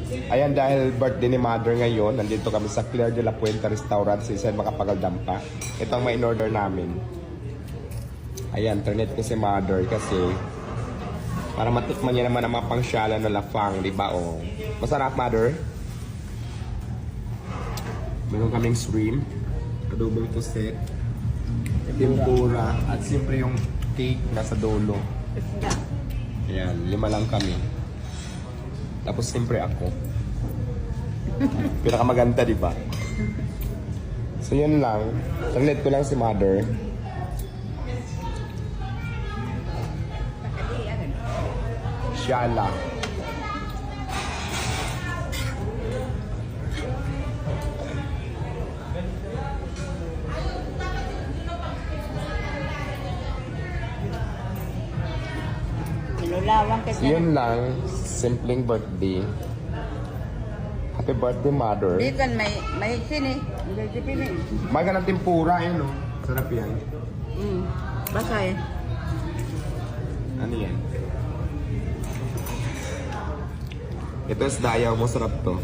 Ayan, dahil birthday ni Mother ngayon, nandito kami sa Claire de la Puente Restaurant sa San Makapagaldampa. Ito ang may in-order namin. Ayan, internet ko si Mother kasi para matikman niya naman ang mga pangsyala na lafang, di ba? Oh. Masarap, Mother. Meron kaming shrimp, adobong puset, tempura, at siyempre yung cake nasa dulo. Ayan, 5 lang kami. Tapos siyempre ako. Pinakamaganda, di ba? So yun lang. Saglit ko lang si Mother. Shala. Nilulawang kasi. Yun lang. Simpleng birthday. Happy birthday, Mother. Di kan may sini. May sini. May ka ng tempura, yun, no? Sarap yan. Basa eh. Ano yan? Ito is dayaw mo, sarap to.